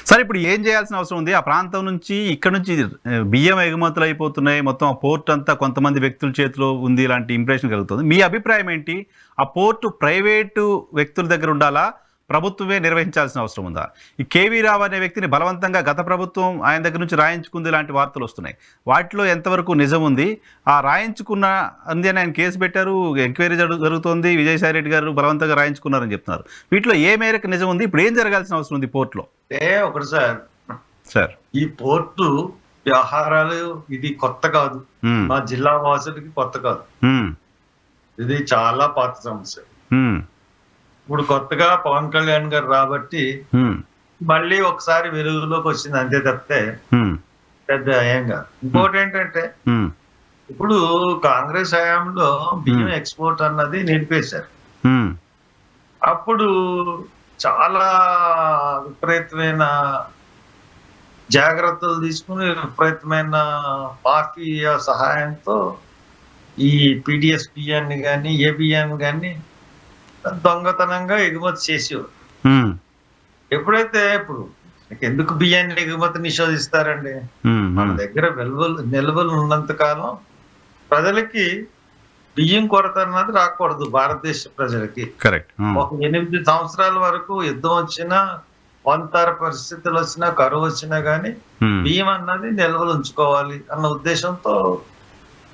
సరే ఇప్పుడు ఏం చేయాల్సిన అవసరం ఉంది? ఆ ప్రాంతం నుంచి ఇక్కడ నుంచి బియ్యం ఎగుమతులు అయిపోతున్నాయి. మొత్తం ఆ పోర్ట్ అంతా కొంతమంది వ్యక్తుల చేతిలో ఉంది ఇలాంటి ఇంప్రెషన్ కలుగుతుంది. మీ అభిప్రాయం ఏంటి? ఆ పోర్టు ప్రైవేటు వ్యక్తుల దగ్గర ఉండాలా? ప్రభుత్వమే నిర్వహించాల్సిన అవసరం ఉందా? ఈ కేవీ రావు అనే వ్యక్తిని బలవంతంగా గత ప్రభుత్వం ఆయన దగ్గర నుంచి రాయించుకుంది ఇలాంటి వార్తలు వస్తున్నాయి. వాటిలో ఎంతవరకు నిజం ఉంది? ఆ రాయించుకున్న అంది అని ఆయన కేసు పెట్టారు, ఎంక్వైరీ జరుగుతోంది, విజయసాయి రెడ్డి గారు బలవంతంగా రాయించుకున్నారని చెప్తున్నారు. వీటిలో ఏ మేరకు నిజం ఉంది? ఇప్పుడు ఏం జరగాల్సిన అవసరం ఉంది పోర్టులో? ఒకటి సార్, ఈ పోర్టు వ్యవహారాలు ఇది కొత్త కాదు, మా జిల్లా వాసులకి కొత్త కాదు. ఇది చాలా పాత సమస్య. ఇప్పుడు కొత్తగా పవన్ కళ్యాణ్ గారు రాబట్టి మళ్ళీ ఒకసారి వెలుగులోకి వచ్చింది, అంతే తప్పితే పెద్ద ఏం కాదు. ఇంకోటి ఏంటంటే ఇప్పుడు కాంగ్రెస్ హయాంలో బియ్యం ఎక్స్పోర్ట్ అన్నది నిలిపేశారు. అప్పుడు చాలా విపరీతమైన జాగ్రత్తలు తీసుకుని విపరీతమైన మాఫియా సహాయంతో ఈ పీడిఎస్ బియ్యాన్ని కానీ ఏ బియ్యాన్ని కానీ దొంగతనంగా ఎగుమతి చేసేవారు. ఎప్పుడైతే ఇప్పుడు ఎందుకు బియ్యాన్ని ఎగుమతి నిషేధిస్తారండి? మన దగ్గర నిల్వలు ఉన్నంత కాలం ప్రజలకి బియ్యం కొరత అన్నది రాకూడదు. భారతదేశ ప్రజలకి ఒక 8 సంవత్సరాల వరకు యుద్ధం వచ్చినా, వంతర పరిస్థితులు వచ్చినా, కరువు వచ్చినా గానీ బియ్యం అన్నది నిల్వలు ఉంచుకోవాలి అన్న ఉద్దేశంతో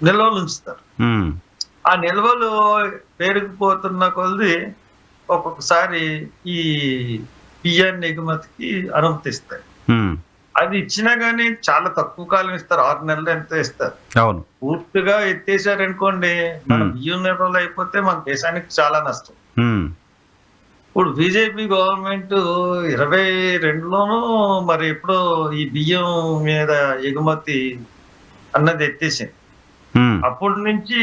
నిల్వలు ఉంచుతారు. ఆ నిల్వలు పెరిగిపోతున్న కొద్ది ఒక్కొక్కసారి ఈ బియ్యాన్ని ఎగుమతికి అనుమతిస్తాయి. అది ఇచ్చినా గానీ చాలా తక్కువ కాలం ఇస్తారు, 6 నెలలు ఎంత ఇస్తారు. అవును, పూర్తిగా ఎత్తేసారనుకోండి, మన బియ్యం నిల్వలు అయిపోతే మన దేశానికి చాలా నష్టం. ఇప్పుడు బీజేపీ గవర్నమెంట్ 22లోనూ మరి ఎప్పుడో ఈ బియ్యం మీద ఎగుమతి అన్నది ఎత్తేసింది. అప్పటి నుంచి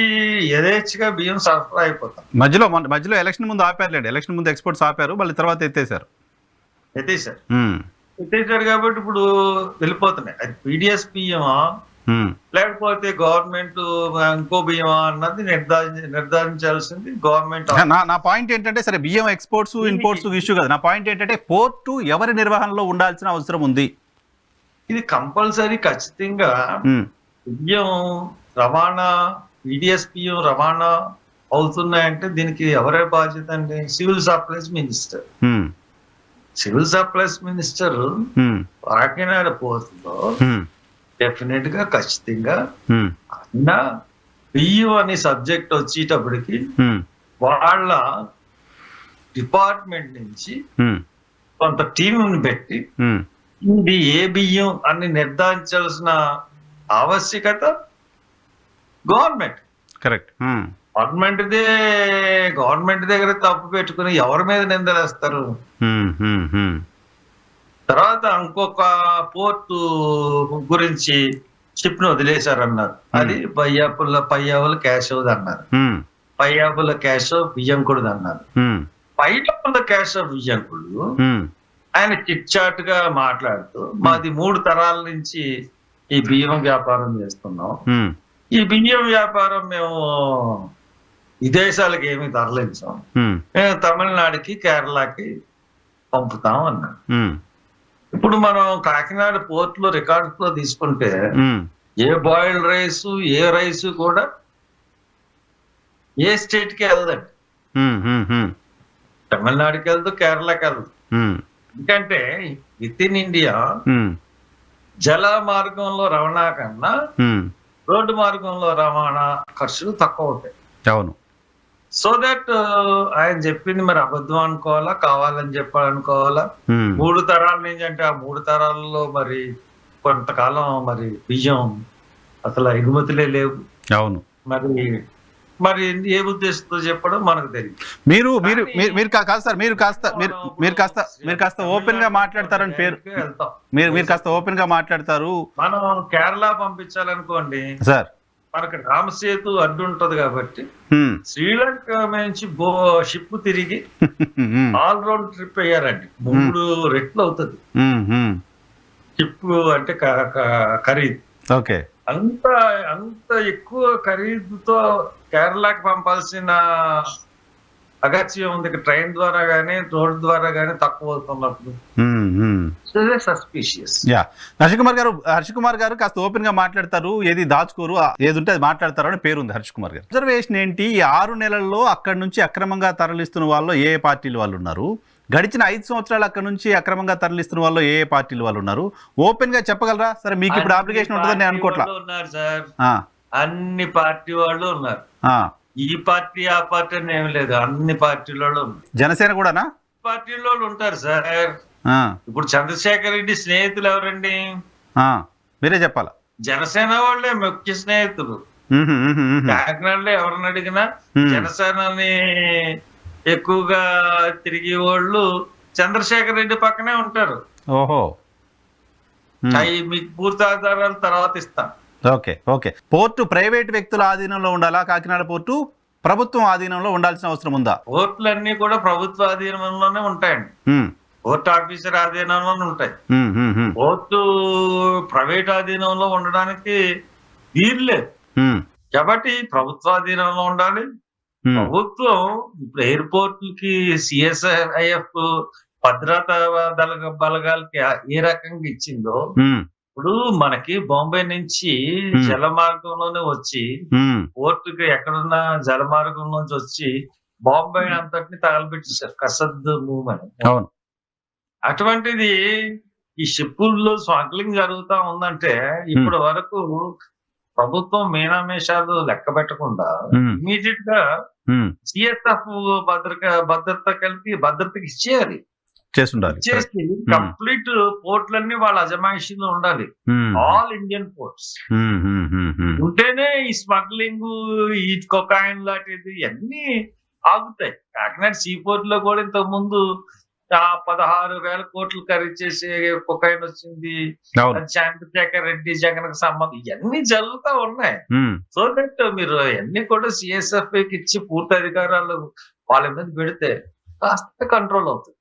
యథేచ్ఛగా బియ్యం సరఫరా అయిపోతాం. మధ్యలో ఎలక్షన్ ముందు ఆపారులేండి, ఎలక్షన్ ముందు ఎక్స్పోర్ట్స్ ఆపారు, మళ్ళీ తర్వాత ఎత్తేసారు కాబట్టి ఇప్పుడు వెళ్ళిపోతున్నాయి. అది పీడిఎస్ బియ్యమా లేకపోతే గవర్నమెంట్ ఇంకో బియ్యమా అన్నది నిర్ధారించాల్సింది గవర్నమెంట్. నా పాయింట్ ఏంటంటే, సరే బియ్యం ఎక్స్పోర్ట్స్ ఇంపోర్ట్స్ ఇష్యూ కదా, నా పాయింట్ ఏంటంటే పోర్టు ఎవరి నిర్వహణలో ఉండాల్సిన అవసరం ఉంది? ఇది కంపల్సరీ, ఖచ్చితంగా బియ్యం రవాణా, పీడిఎస్ బియ్యం రవాణా అవుతున్నాయంటే దీనికి ఎవరే బాధ్యత అండి? Civil supplies minister. Civil supplies minister Kakinada పోర్టులో డెఫినెట్ గా ఖచ్చితంగా ఆయన బియ్యం అనే సబ్జెక్ట్ వచ్చేటప్పటికి వాళ్ళ డిపార్ట్మెంట్ నుంచి కొంత టీంని పెట్టి ఇది ఏ బియ్యం అని నిర్ధారించాల్సిన ఆవశ్యకత గవర్నమెంట్. కరెక్ట్. గవర్నమెంట్ దగ్గర తప్పు పెట్టుకుని ఎవరి మీద నిందలేస్తారు? తర్వాత ఇంకొక పోర్టు గురించి షిప్ ను వదిలేశారన్నారు, అది పయ్యావుల కేశవ్ అన్నారు. పయ్యావుల కేశవ్ బియ్యంకుడు అన్నారు. పయ్యావుల కేశవ్ బియ్యంకుడు ఆయన చిట్ చాట్ గా మాట్లాడుతూ, మాది 3 తరాల నుంచి ఈ బియ్యం వ్యాపారం చేస్తున్నాం, ఈ బియ్యం వ్యాపారం మేము విదేశాలకు ఏమి తరలించాం, మేము తమిళనాడుకి కేరళకి పంపుతాం అన్నాడు. ఇప్పుడు మనం కాకినాడ పోర్ట్ లో రికార్డ్స్ లో తీసుకుంటే ఏ బాయిల్డ్ రైస్ ఏ రైస్ కూడా ఏ స్టేట్ కి వెళ్దండి. తమిళనాడుకి వెళ్దు, కేరళకి వెళ్దు. ఎందుకంటే విత్ ఇన్ ఇండియా జల మార్గంలో రవాణా కన్నా రోడ్డు మార్గంలో రవాణా ఖర్చులు తక్కువ అవుతాయి. అవును. సో దట్ ఆయన చెప్పింది మరి అబద్ధం అనుకోవాలా, కావాలని చెప్పాలనుకోవాలా? 3 తరాల నుంచి అంటే ఆ 3 తరాలలో మరి కొంతకాలం మరి బియ్యం అసలు ఎగుమతులే లేవు. అవును. మరి ఏ ఉద్దేశంతో చెప్పడం మనకు తెలియదు. మీరు కాస్త ఓపెన్ గా మాట్లాడతారని పేరు, మీరు కాస్త ఓపెన్ గా మాట్లాడతారు. మనం కేరళ పంపించాలనుకోండి సార్, మనకు రామసేతు అడ్డు ఉంటది కాబట్టి శ్రీలంక నుంచి షిప్ తిరిగి ఆల్ రౌండ్ ట్రిప్ అయ్యారండి. 3 రెట్లు అవుతుంది షిప్ అంటే ఖరీదు. ఓకే. అంత ఎక్కువ ఖరీదుతో కేరళకి పంపాల్సిన అగత్యం ఉంది. ట్రైన్ ద్వారా గానీ, రోడ్ ద్వారా గానీ తక్కువ అవుతున్నప్పుడు సస్పీషియస్. యా, హర్ష కుమార్ గారు కాస్త ఓపెన్ గా మాట్లాడతారు, ఏది దాచుకోరు, ఏది ఉంటే అది మాట్లాడతారు అని పేరు ఉంది హర్ష కుమార్ గారు. అబ్జర్వేషన్ ఏంటి, ఈ 6 నెలల్లో అక్కడి నుంచి అక్రమంగా తరలిస్తున్న వాళ్ళు ఏ పార్టీలు వాళ్ళు ఉన్నారు, గడిచిన 5 సంవత్సరాలు అక్కడ నుంచి అక్రమంగా తరలిస్తున్న వాళ్ళు ఏ పార్టీలు వాళ్ళు ఉన్నారు, ఓపెన్ గా చెప్పగలరా? సరే, మీకు ఇప్పుడు అప్లికేషన్ ఉంటుందని నేను అనుకోవట్లా. ఉన్నారు సార్, అన్ని పార్టీ వాళ్ళు ఉన్నారు. ఈ పార్టీ ఆ పార్టీ అని ఏమి లేదు, అన్ని పార్టీల వాళ్ళు ఉన్నారు. జనసేన కూడానా? పార్టీలో ఉంటారు సార్. ఇప్పుడు చంద్రశేఖర్ రెడ్డి స్నేహితులు ఎవరండి? మీరే చెప్పాలా. జనసేన వాళ్ళే ముఖ్య స్నేహితులు. కాకినాడలో ఎవరిని అడిగినా జనసేనని ఎక్కువగా తిరిగే వాళ్ళు చంద్రశేఖర్ రెడ్డి పక్కనే ఉంటారు. ఓహో, అవి మీకు పూర్తి ఆధారాలు తర్వాత ఇస్తాం. Okay okay. పోర్టు ప్రైవేట్ వ్యక్తుల ఆధీనంలో ఉండాలా? కాకినాడ పోర్టు ప్రభుత్వం ఆధీనంలో ఉండాల్సిన అవసరం ఉందా? పోర్టులన్నీ కూడా ప్రభుత్వ ఆధీనంలోనే ఉంటాయండి. పోర్ట్ ఆఫీసర్ ఆధీనంలోనే ఉంటాయి. పోర్టు ప్రైవేట్ ఆధీనంలో ఉండడానికి వీల్లేదు. కాబట్టి ప్రభుత్వ ఆధీనంలో ఉండాలి. ప్రభుత్వం ఇప్పుడు ఎయిర్పోర్ట్లకి సిఎస్ఐఎఫ్ భద్రతా బలగాలకి ఏ రకంగా ఇచ్చిందో, ఇప్పుడు మనకి బాంబే నుంచి జల మార్గంలోనే వచ్చి పోర్టుకి ఎక్కడున్నా జల మార్గం నుంచి వచ్చి బాంబే అంతటిని తగలబెట్టేశారు కసద్ మూవ్ అని. అటువంటిది ఈ షిప్పుల్లో స్మగ్లింగ్ జరుగుతా ఉందంటే ఇప్పటి వరకు ప్రభుత్వం మీనామేషాలు లెక్క పెట్టకుండా ఇమీడియట్ గా సిఎస్ఎఫ్ భద్రత కలిపి భద్రతకి ఇచ్చేయాలి. చేసి కంప్లీట్ పోర్ట్లన్నీ వాళ్ళ అజమాయిషీలో ఉండాలి. ఆల్ ఇండియన్ పోర్ట్స్ ఉంటేనే ఈ స్మగ్లింగ్, ఈ కొకాయిన్ లాంటిది అన్ని ఆగుతాయి. కాకినాడ సీ పోర్ట్ లో కూడా ఇంతకు ముందు 16,000 కోట్లు ఖరీదు చేసే కొకాయిన్ వచ్చింది. చంద్రశేఖర్ రెడ్డి జగన్ కి సంబంధం ఇవన్నీ జరుగుతా ఉన్నాయి. సో దట్ మీరు అన్ని కూడా సిఎస్ఎఫ్ కి ఇచ్చి పూర్తి అధికారాలు వాళ్ళ మీద పెడితే కాస్త కంట్రోల్ అవుతుంది.